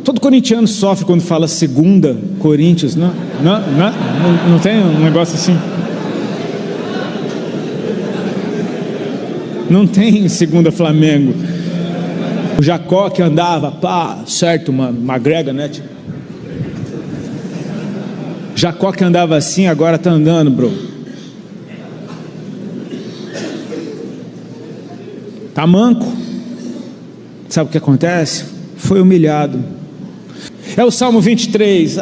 Todo corintiano sofre quando fala segunda Coríntios, não tem um negócio assim? Não tem segunda Flamengo. O Jacó que andava, certo, uma grega, né? Tipo, Jacó que andava assim, agora tá andando, bro. Tá manco. Sabe o que acontece? Foi humilhado. É o Salmo 23,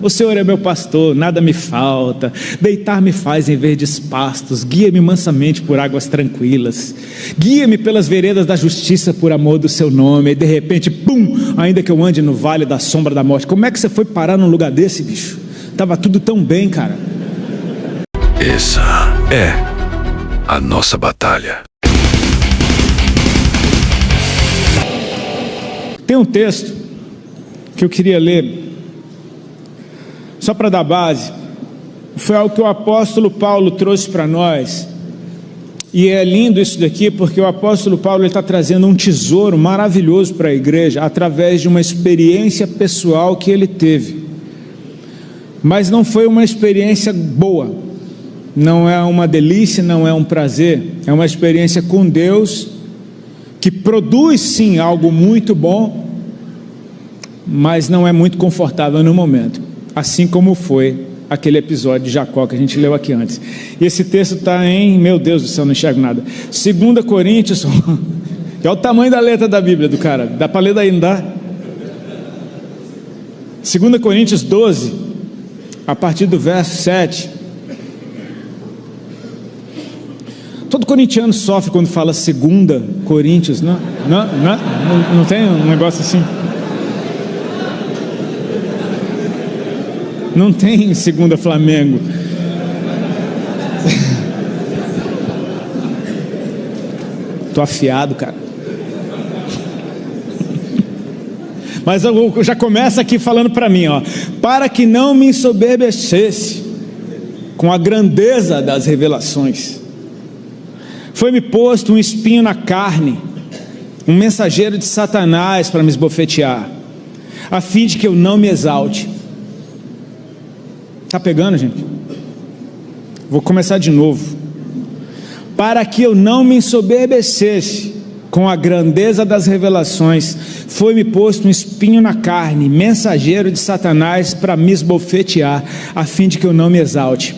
o Senhor é meu pastor, nada me falta, deitar-me faz em verdes pastos, guia-me mansamente por águas tranquilas, guia-me pelas veredas da justiça por amor do seu nome. E de repente, ainda que eu ande no vale da sombra da morte. Como é que você foi parar num lugar desse, bicho? Tava tudo tão bem, cara. Essa é a nossa batalha. Tem um texto que eu queria ler, só para dar base. Foi algo que o apóstolo Paulo trouxe para nós, e é lindo isso daqui, porque o apóstolo Paulo está trazendo um tesouro maravilhoso para a igreja, através de uma experiência pessoal que ele teve, mas não foi uma experiência boa, não é uma delícia, não é um prazer, é uma experiência com Deus, que produz sim algo muito bom, mas não é muito confortável no momento, assim como foi aquele episódio de Jacó que a gente leu aqui antes. E esse texto está em, meu Deus do céu, não enxergo nada, 2 Coríntios, que é o tamanho da letra da Bíblia do cara, dá para ler daí, não dá? 2 Coríntios 12, a partir do verso 7. Todo corintiano sofre quando fala 2 Coríntios, não tem um negócio assim? Não tem segunda Flamengo. Tô afiado, cara. Mas eu já começo aqui falando para mim, para que não me ensoberbecesse com a grandeza das revelações, foi-me posto um espinho na carne, um mensageiro de Satanás para me esbofetear, a fim de que eu não me exalte. Está pegando, gente? Vou começar de novo. Para que eu não me ensoberbecesse com a grandeza das revelações, foi-me posto um espinho na carne, mensageiro de Satanás para me esbofetear, a fim de que eu não me exalte.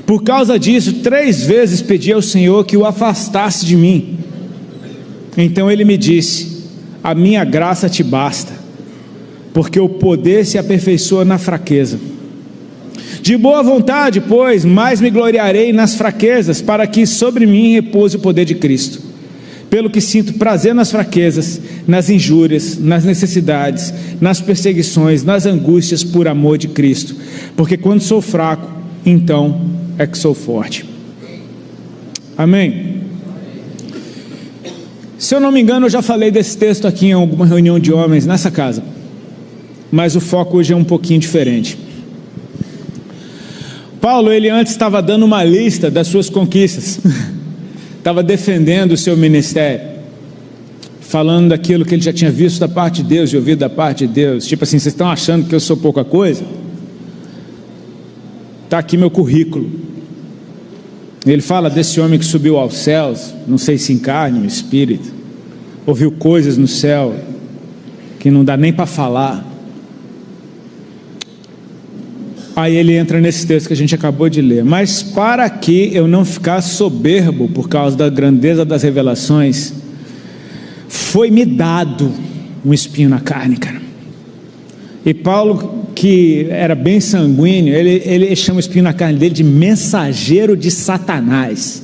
Por causa disso, 3 vezes pedi ao Senhor que o afastasse de mim. Então ele me disse: a minha graça te basta, porque o poder se aperfeiçoa na fraqueza. De boa vontade, pois, mais me gloriarei nas fraquezas, para que sobre mim repouse o poder de Cristo. Pelo que sinto prazer nas fraquezas, nas injúrias, nas necessidades, nas perseguições, nas angústias por amor de Cristo, porque quando sou fraco, então é que sou forte. Amém? Se eu não me engano, eu já falei desse texto aqui em alguma reunião de homens nessa casa, mas o foco hoje é um pouquinho diferente. Paulo, ele antes estava dando uma lista das suas conquistas, estava defendendo o seu ministério, falando daquilo que ele já tinha visto da parte de Deus e ouvido da parte de Deus, tipo assim, vocês estão achando que eu sou pouca coisa? Está aqui meu currículo. Ele fala desse homem que subiu aos céus, não sei se em carne ou espírito, ouviu coisas no céu que não dá nem para falar. Aí ele entra nesse texto que a gente acabou de ler: mas para que eu não ficasse soberbo por causa da grandeza das revelações, foi-me dado um espinho na carne, cara. E Paulo, que era bem sanguíneo, ele chama o espinho na carne dele de mensageiro de Satanás.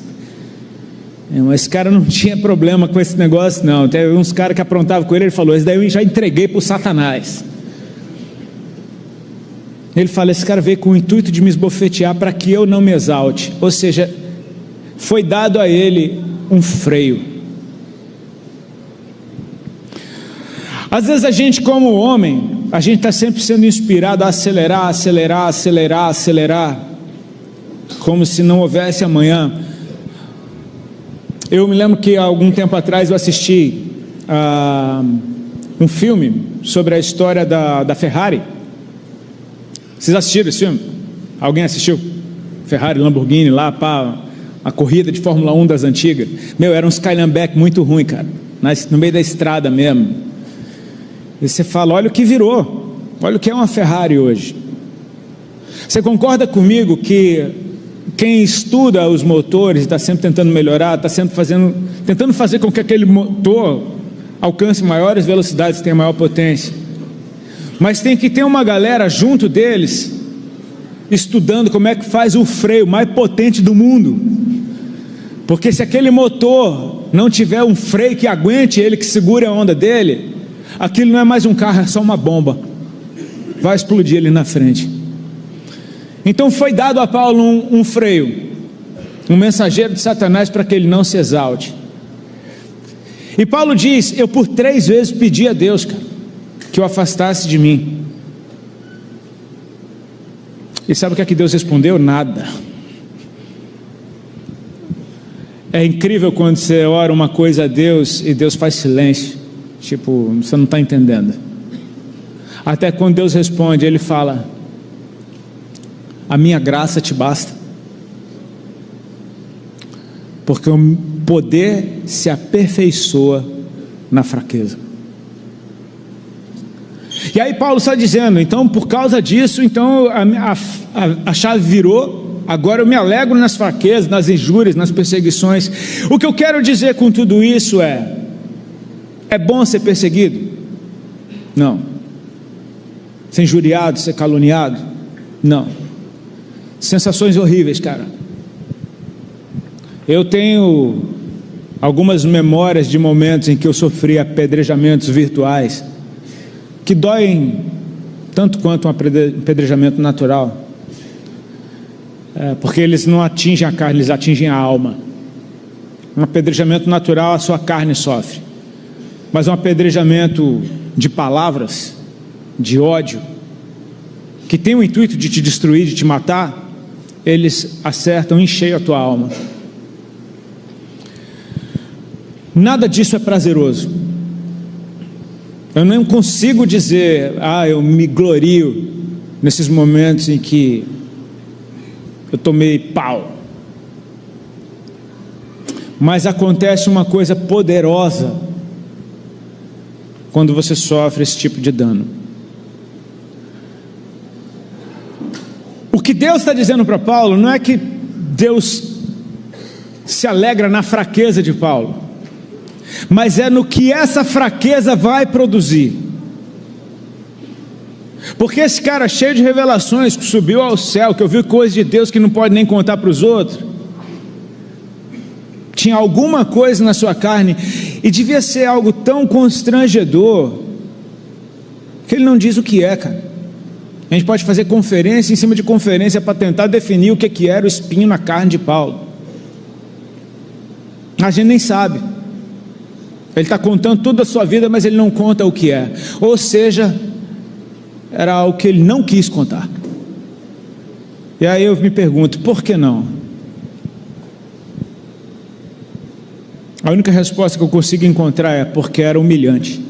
Esse cara não tinha problema com esse negócio, não. Teve uns caras que aprontavam com ele, ele falou: esse daí eu já entreguei para o Satanás. Ele fala: esse cara veio com o intuito de me esbofetear para que eu não me exalte. Ou seja, foi dado a ele um freio. Às vezes a gente, como homem, a gente está sempre sendo inspirado a acelerar, acelerar, acelerar, acelerar, como se não houvesse amanhã. Eu me lembro que há algum tempo atrás eu assisti um filme sobre a história da Ferrari. Vocês assistiram esse filme? Alguém assistiu? Ferrari, Lamborghini lá, pá, a corrida de Fórmula 1 das antigas. Era um Skyline-back muito ruim, cara, no meio da estrada mesmo. E você fala, olha o que virou, olha o que é uma Ferrari hoje. Você concorda comigo que quem estuda os motores está sempre tentando melhorar, está sempre tentando fazer com que aquele motor alcance maiores velocidades, tenha maior potência, mas tem que ter uma galera junto deles estudando como é que faz o freio mais potente do mundo, porque se aquele motor não tiver um freio que aguente ele, que segure a onda dele, aquilo não é mais um carro, é só uma bomba, vai explodir ali na frente. Então foi dado a Paulo um freio, um mensageiro de Satanás, para que ele não se exalte. E Paulo diz, eu por 3 vezes pedi a Deus, cara, que o afastasse de mim. E sabe o que é que Deus respondeu? Nada. É incrível quando você ora uma coisa a Deus e Deus faz silêncio, tipo, você não está entendendo. Até quando Deus responde, Ele fala, a minha graça te basta, porque o poder se aperfeiçoa na fraqueza. E aí Paulo está dizendo, então por causa disso, então a chave virou, agora eu me alegro nas fraquezas, nas injúrias, nas perseguições. O que eu quero dizer com tudo isso é bom ser perseguido? Não. Ser injuriado, ser caluniado? Não. Sensações horríveis, cara. Eu tenho algumas memórias de momentos em que eu sofri apedrejamentos virtuais, que doem tanto quanto um apedrejamento natural, porque eles não atingem a carne, eles atingem a alma. Um apedrejamento natural, a sua carne sofre, mas um apedrejamento de palavras, de ódio, que tem o intuito de te destruir, de te matar, eles acertam em cheio a tua alma. Nada disso é prazeroso. Eu não consigo dizer, eu me glorio nesses momentos em que eu tomei pau. Mas acontece uma coisa poderosa quando você sofre esse tipo de dano. O que Deus está dizendo para Paulo não é que Deus se alegra na fraqueza de Paulo, mas é no que essa fraqueza vai produzir. Porque esse cara cheio de revelações, que subiu ao céu, que ouviu coisas de Deus que não pode nem contar para os outros, tinha alguma coisa na sua carne, e devia ser algo tão constrangedor, que ele não diz o que é, cara. A gente pode fazer conferência em cima de conferência para tentar definir o que era o espinho na carne de Paulo. A gente nem sabe. Ele está contando toda a sua vida, mas ele não conta o que é. Ou seja, era algo que ele não quis contar. E aí eu me pergunto, por que não? A única resposta que eu consigo encontrar é porque era humilhante.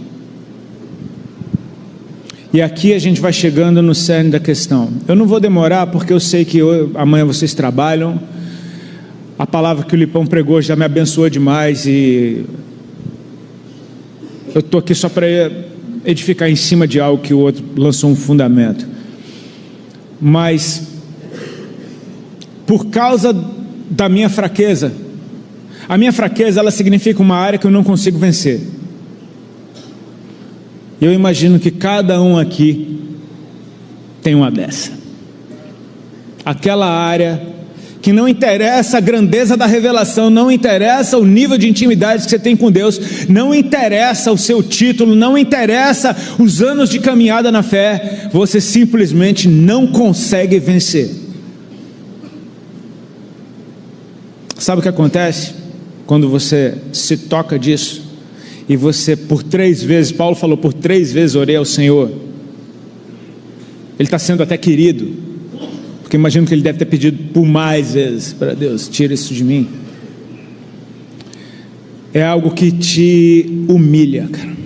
E aqui a gente vai chegando no cerne da questão. Eu não vou demorar, porque eu sei que amanhã vocês trabalham. A palavra que o Lipão pregou já me abençoou demais, e eu estou aqui só para edificar em cima de algo que o outro lançou um fundamento. Mas por causa da minha fraqueza, a minha fraqueza, ela significa uma área que eu não consigo vencer. Eu imagino que cada um aqui tem uma dessa. Aquela área que não interessa a grandeza da revelação, não interessa o nível de intimidade que você tem com Deus, não interessa o seu título, não interessa os anos de caminhada na fé, você simplesmente não consegue vencer. Sabe o que acontece quando você se toca disso? E você por 3 vezes, Paulo falou, por 3 vezes orei ao Senhor. Ele está sendo até querido, porque imagino que ele deve ter pedido por mais vezes para Deus, tira isso de mim. É algo que te humilha, cara.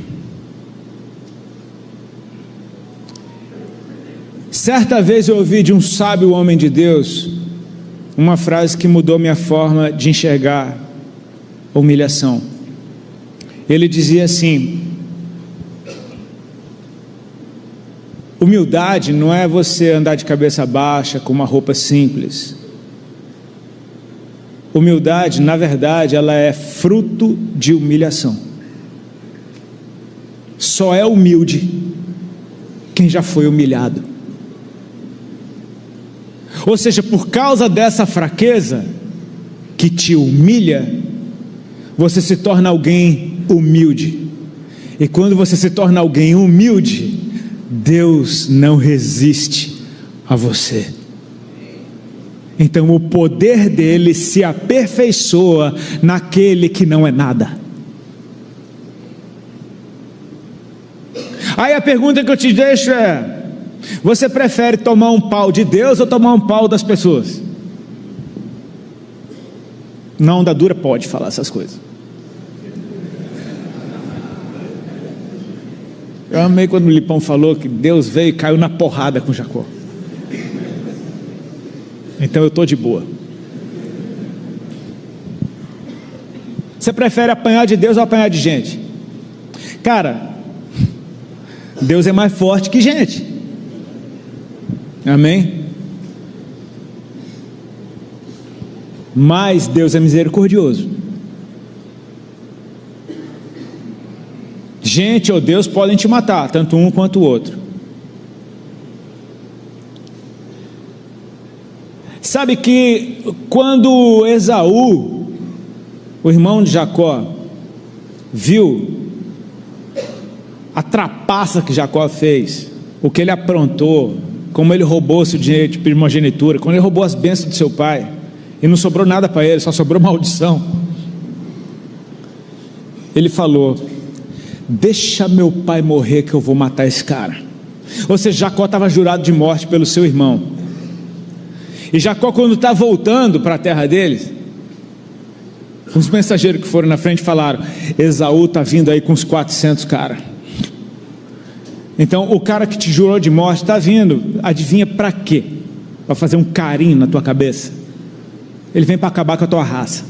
Certa vez eu ouvi de um sábio homem de Deus uma frase que mudou minha forma de enxergar a humilhação. Ele dizia assim: humildade não é você andar de cabeça baixa com uma roupa simples. Humildade, na verdade, ela é fruto de humilhação. Só é humilde quem já foi humilhado. Ou seja, por causa dessa fraqueza que te humilha, você se torna alguém humilde. E quando você se torna alguém humilde, Deus não resiste a você. Então o poder dele se aperfeiçoa naquele que não é nada. Aí a pergunta que eu te deixo é: você prefere tomar um pau de Deus ou tomar um pau das pessoas? Na onda dura pode falar essas coisas. Eu amei quando o Lipão falou que Deus veio e caiu na porrada com Jacó. Então eu estou de boa. Você prefere apanhar de Deus ou apanhar de gente? Cara, Deus é mais forte que gente. Amém? Mas Deus é misericordioso. Gente ou Deus podem te matar, tanto um quanto o outro. Sabe que quando Esaú, o irmão de Jacó, viu a trapaça que Jacó fez, o que ele aprontou, como ele roubou seu direito de primogenitura, quando ele roubou as bênçãos do seu pai, e não sobrou nada para ele, só sobrou maldição, ele falou: deixa meu pai morrer que eu vou matar esse cara. Ou seja, Jacó estava jurado de morte pelo seu irmão. E Jacó, quando está voltando para a terra deles, os mensageiros que foram na frente falaram: Esaú está vindo aí com uns 400 caras. Então o cara que te jurou de morte está vindo, adivinha para quê? Para fazer um carinho na tua cabeça. Ele vem para acabar com a tua raça.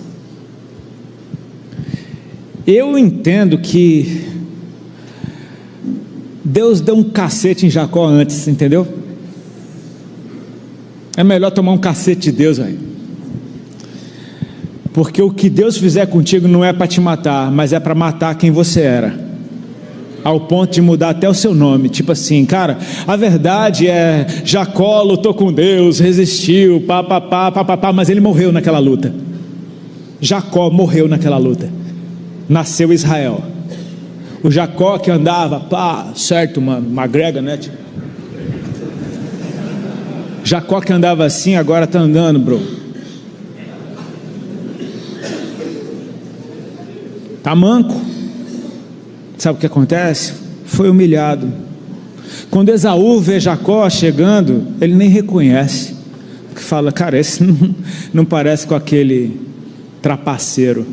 Eu entendo que Deus deu um cacete em Jacó antes, entendeu? É melhor tomar um cacete de Deus, velho. Porque o que Deus fizer contigo não é para te matar, mas é para matar quem você era, ao ponto de mudar até o seu nome. Tipo assim, cara, a verdade é: Jacó lutou com Deus, resistiu, mas ele morreu naquela luta. Jacó morreu naquela luta. Nasceu Israel. O Jacó que andava, certo, mano, magrega, né? Jacó que andava assim, agora está andando, bro. Está manco. Sabe o que acontece? Foi humilhado. Quando Esaú vê Jacó chegando, ele nem reconhece, porque fala: cara, esse não parece com aquele trapaceiro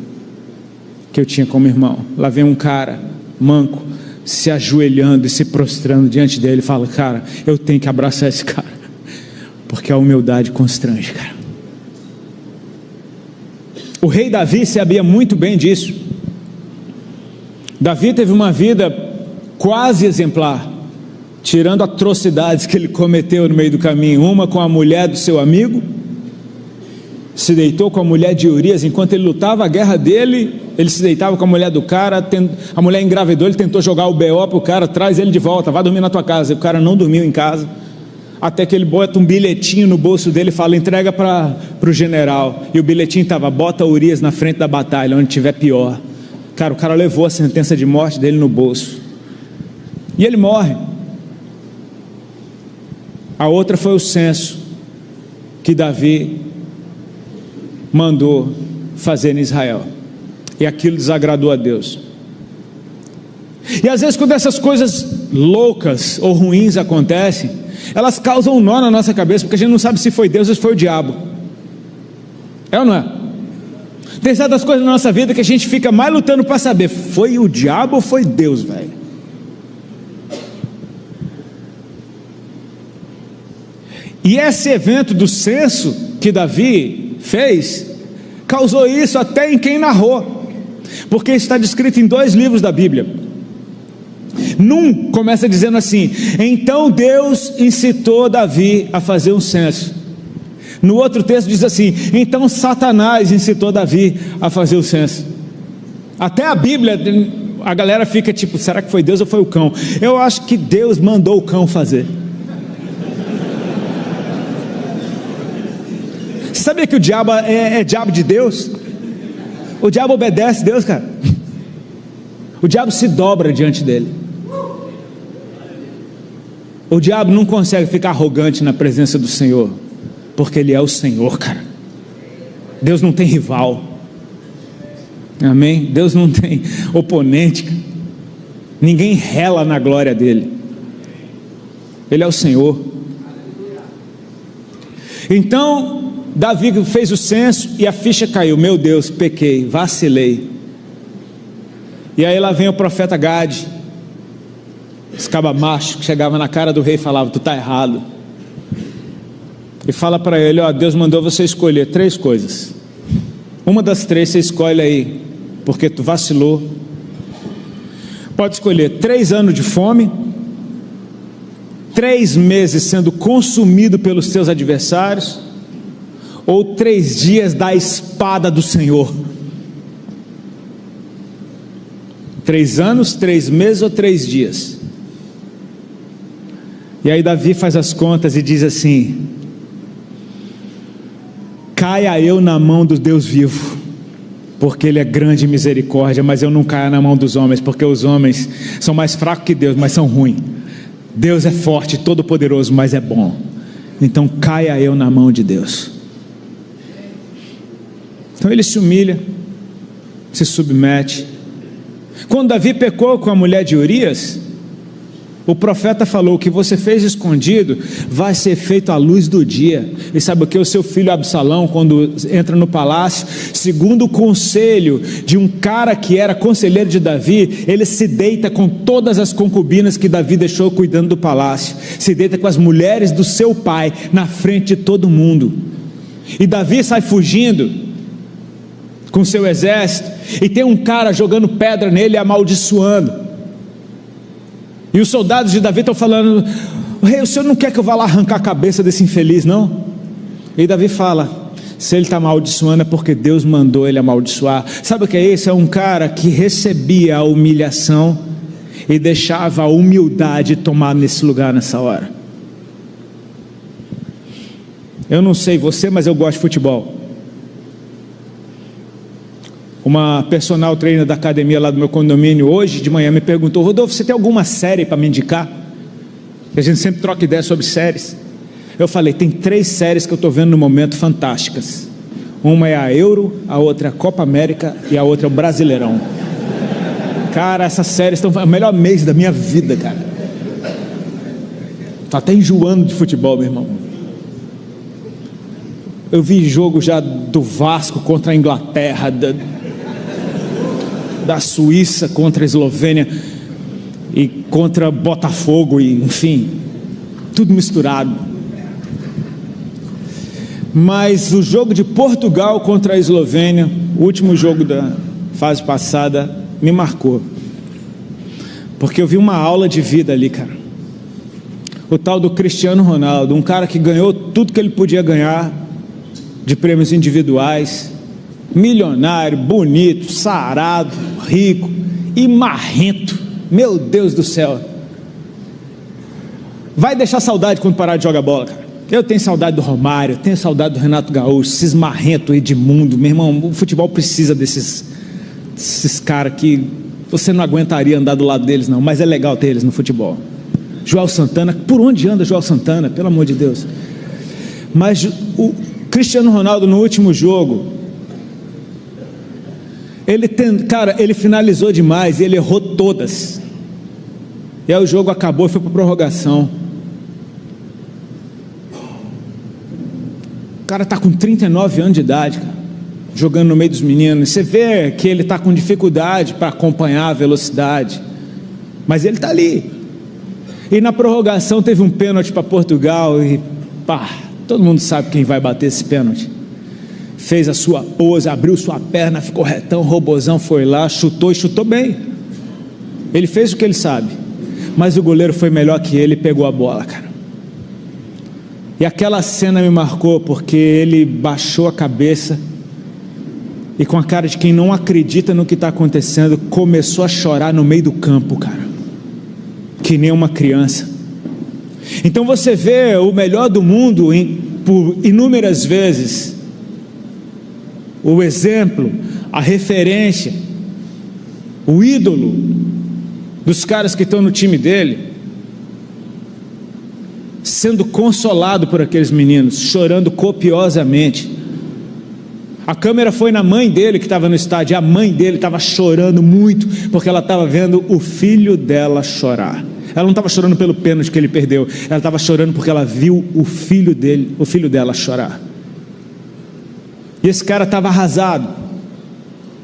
que eu tinha como irmão. Lá vem um cara manco, se ajoelhando e se prostrando diante dele, fala: cara, eu tenho que abraçar esse cara, porque a humildade constrange, cara. O rei Davi sabia muito bem disso. Davi teve uma vida quase exemplar, tirando atrocidades que ele cometeu no meio do caminho. Uma com a mulher do seu amigo, se deitou com a mulher de Urias. Enquanto ele lutava a guerra dele, ele se deitava com a mulher do cara. A mulher engravidou, ele tentou jogar o BO para o cara: traz ele de volta, vai dormir na tua casa. E o cara não dormiu em casa, até que ele bota um bilhetinho no bolso dele e fala: entrega para o general. E o bilhetinho estava: bota Urias na frente da batalha, onde tiver pior. Cara, o cara levou a sentença de morte dele no bolso, e ele morre. A outra foi o censo que Davi mandou fazer em Israel, e aquilo desagradou a Deus. E às vezes, quando essas coisas loucas ou ruins acontecem, elas causam um nó na nossa cabeça, porque a gente não sabe se foi Deus ou se foi o diabo. É ou não é? Tem certas coisas na nossa vida que a gente fica mais lutando para saber: foi o diabo ou foi Deus, velho? E esse evento do censo que Davi fez, causou isso até em quem narrou, porque está descrito em 2 livros da Bíblia. Num começa dizendo assim: então Deus incitou Davi a fazer um censo. No outro texto diz assim: então Satanás incitou Davi a fazer o censo. Até a Bíblia, a galera fica tipo, será que foi Deus ou foi o cão? Eu acho que Deus mandou o cão fazer. Você sabia que o diabo é diabo de Deus? O diabo obedece Deus, cara. O diabo se dobra diante dele. O diabo não consegue ficar arrogante na presença do Senhor, porque Ele é o Senhor, cara. Deus não tem rival. Amém? Deus não tem oponente, cara. Ninguém rela na glória dEle. Ele é o Senhor. Então Davi fez o censo e a ficha caiu. Meu Deus, pequei, vacilei. E aí lá vem o profeta Gade, esse caba macho que chegava na cara do rei e falava: tu está errado. E fala para ele: ó, Deus mandou você escolher 3 coisas. Uma das 3 você escolhe aí, porque tu vacilou. Pode escolher 3 anos de fome, 3 meses sendo consumido pelos teus adversários, ou 3 dias da espada do Senhor. 3 anos, 3 meses ou 3 dias? E aí Davi faz as contas e diz assim: caia eu na mão do Deus vivo, porque Ele é grande em misericórdia, mas eu não caia na mão dos homens, porque os homens são mais fracos que Deus, mas são ruins. Deus é forte, todo poderoso, mas é bom. Então caia eu na mão de Deus. Então ele se humilha, se submete. Quando Davi pecou com a mulher de Urias, o profeta falou: o que você fez escondido vai ser feito à luz do dia. E sabe o que? O seu filho Absalão, quando entra no palácio, segundo o conselho de um cara que era conselheiro de Davi, ele se deita com todas as concubinas que Davi deixou cuidando do palácio, se deita com as mulheres do seu pai na frente de todo mundo. E Davi sai fugindo com seu exército, e tem um cara jogando pedra nele e amaldiçoando. E os soldados de Davi estão falando: rei, o senhor não quer que eu vá lá arrancar a cabeça desse infeliz, não? E Davi fala: se ele está amaldiçoando é porque Deus mandou ele amaldiçoar. Sabe o que é isso? É um cara que recebia a humilhação e deixava a humildade tomar nesse lugar nessa hora. Eu não sei você, mas eu gosto de futebol. Uma personal trainer da academia lá do meu condomínio hoje de manhã me perguntou: Rodolfo, você tem alguma série para me indicar? A gente sempre troca ideia sobre séries. Eu falei: tem 3 séries que eu estou vendo no momento fantásticas. Uma é a Euro, a outra é a Copa América e a outra é o Brasileirão. Cara, essas séries estão... é o melhor mês da minha vida, cara. Tô até enjoando de futebol, meu irmão. Eu vi jogo já do Vasco contra a Inglaterra, da Suíça contra a Eslovênia e contra Botafogo, e enfim, tudo misturado. Mas o jogo de Portugal contra a Eslovênia, o último jogo da fase passada, me marcou, porque eu vi uma aula de vida ali, cara. O tal do Cristiano Ronaldo, um cara que ganhou tudo que ele podia ganhar de prêmios individuais, milionário, bonito, sarado, rico e marrento. Meu Deus do céu, vai deixar saudade quando parar de jogar bola, cara. Eu tenho saudade do Romário, tenho saudade do Renato Gaúcho, esses marrentos, Edmundo. Meu irmão, o futebol precisa desses caras que você não aguentaria andar do lado deles, não, mas é legal ter eles no futebol. Joel Santana, por onde anda Joel Santana, pelo amor de Deus? Mas o Cristiano Ronaldo, no último jogo, ele finalizou demais, ele errou todas, e aí o jogo acabou e foi para prorrogação. O cara está com 39 anos de idade, cara, jogando no meio dos meninos. Você vê que ele está com dificuldade para acompanhar a velocidade, mas ele está ali. E na prorrogação teve um pênalti para Portugal, e pá, todo mundo sabe quem vai bater esse pênalti. Fez a sua pose, abriu sua perna, ficou retão, robozão, foi lá, chutou e chutou bem. Ele fez o que ele sabe, mas o goleiro foi melhor que ele e pegou a bola, cara. E aquela cena me marcou, porque ele baixou a cabeça e, com a cara de quem não acredita no que está acontecendo, começou a chorar no meio do campo, cara, que nem uma criança. Então você vê o melhor do mundo por inúmeras vezes, o exemplo, a referência, o ídolo dos caras que estão no time dele, sendo consolado por aqueles meninos, chorando copiosamente. A câmera foi na mãe dele que estava no estádio, e a mãe dele estava chorando muito, porque ela estava vendo o filho dela chorar. Ela não estava chorando pelo pênalti que ele perdeu, ela estava chorando porque ela viu o filho dela chorar. E esse cara estava arrasado.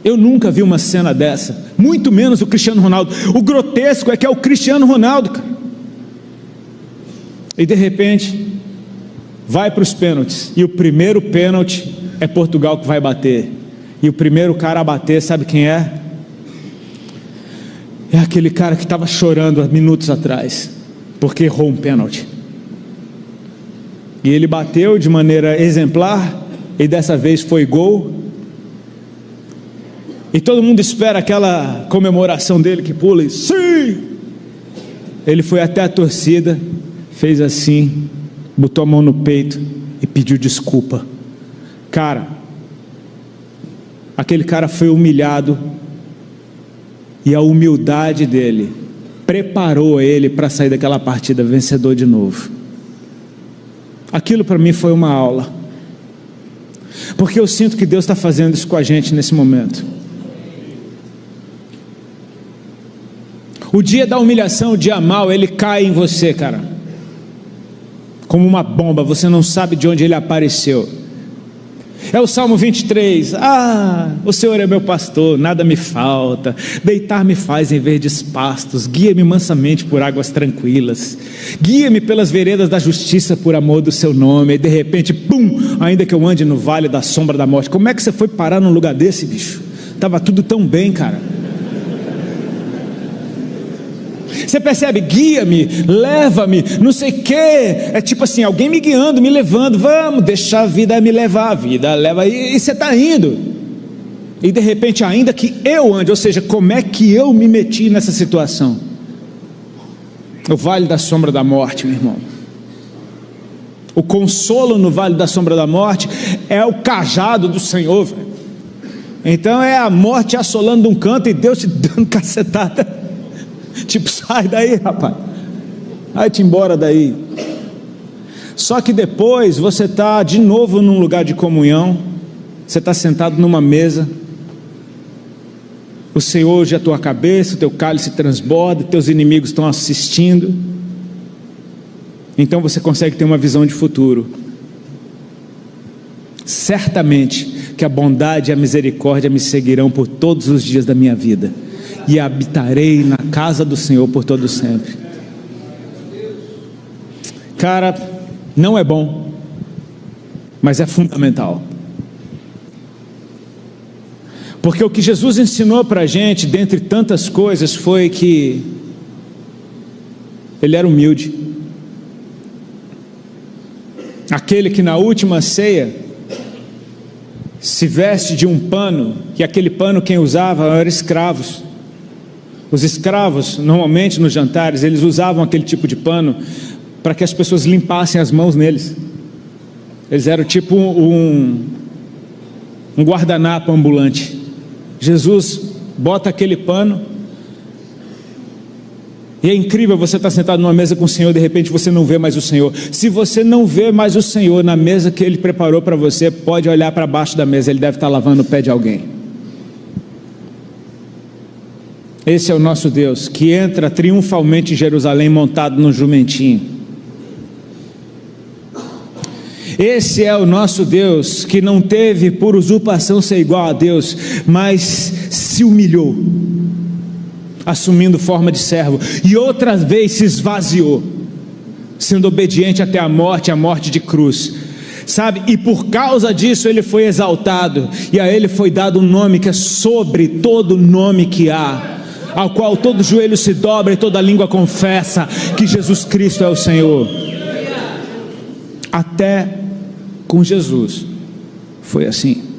Eu nunca vi uma cena dessa, muito menos o Cristiano Ronaldo. O grotesco é que é o Cristiano Ronaldo, cara. E de repente vai para os pênaltis, e o primeiro pênalti é Portugal que vai bater, e o primeiro cara a bater, sabe quem é? É aquele cara que estava chorando há minutos atrás, porque errou um pênalti, e ele bateu de maneira exemplar, e dessa vez foi gol, e todo mundo espera aquela comemoração dele que pula e sim! Ele foi até a torcida, fez assim, botou a mão no peito e pediu desculpa. Cara, aquele cara foi humilhado, e a humildade dele preparou ele para sair daquela partida vencedor de novo. Aquilo para mim foi uma aula, porque eu sinto que Deus está fazendo isso com a gente nesse momento. O dia da humilhação, o dia mau, ele cai em você, cara, como uma bomba, você não sabe de onde ele apareceu. É o Salmo 23, o Senhor é meu pastor, nada me falta, deitar-me faz em verdes pastos, guia-me mansamente por águas tranquilas, guia-me pelas veredas da justiça por amor do seu nome. E de repente, pum, ainda que eu ande no vale da sombra da morte. Como é que você foi parar num lugar desse, bicho? Estava tudo tão bem, cara. Você percebe? Guia-me, leva-me, não sei o que. É tipo assim, alguém me guiando, me levando. Vamos, deixa a vida me levar. A vida leva, e você está indo. E de repente, ainda que eu ande, ou seja, como é que eu me meti nessa situação? O vale da sombra da morte, meu irmão. O consolo no vale da sombra da morte é o cajado do Senhor, velho. Então é a morte assolando de um canto e Deus te dando cacetada. Tipo, sai daí, rapaz, vai-te embora daí. Só que depois você está de novo num lugar de comunhão, você está sentado numa mesa, o Senhor hoje é a tua cabeça, o teu cálice transborda, teus inimigos estão assistindo, então você consegue ter uma visão de futuro. Certamente que a bondade e a misericórdia me seguirão por todos os dias da minha vida, e habitarei na casa do Senhor por todo sempre. Cara, não é bom, mas é fundamental, porque o que Jesus ensinou para a gente, dentre tantas coisas, foi que Ele era humilde. Aquele que na última ceia se veste de um pano, e aquele pano quem usava eram escravos. Os escravos, normalmente nos jantares, eles usavam aquele tipo de pano para que as pessoas limpassem as mãos neles. Eles eram tipo um guardanapo ambulante. Jesus bota aquele pano, e é incrível, você estar sentado numa mesa com o Senhor, de repente você não vê mais o Senhor. Se você não vê mais o Senhor na mesa que Ele preparou para você, pode olhar para baixo da mesa, Ele deve estar lavando o pé de alguém. Esse é o nosso Deus, que entra triunfalmente em Jerusalém montado num jumentinho. Esse é o nosso Deus, que não teve por usurpação ser igual a Deus, mas se humilhou, assumindo forma de servo, e outra vez se esvaziou, sendo obediente até a morte de cruz, sabe? E por causa disso ele foi exaltado, e a ele foi dado um nome que é sobre todo nome que há, ao qual todo joelho se dobra e toda língua confessa que Jesus Cristo é o Senhor. Até com Jesus foi assim.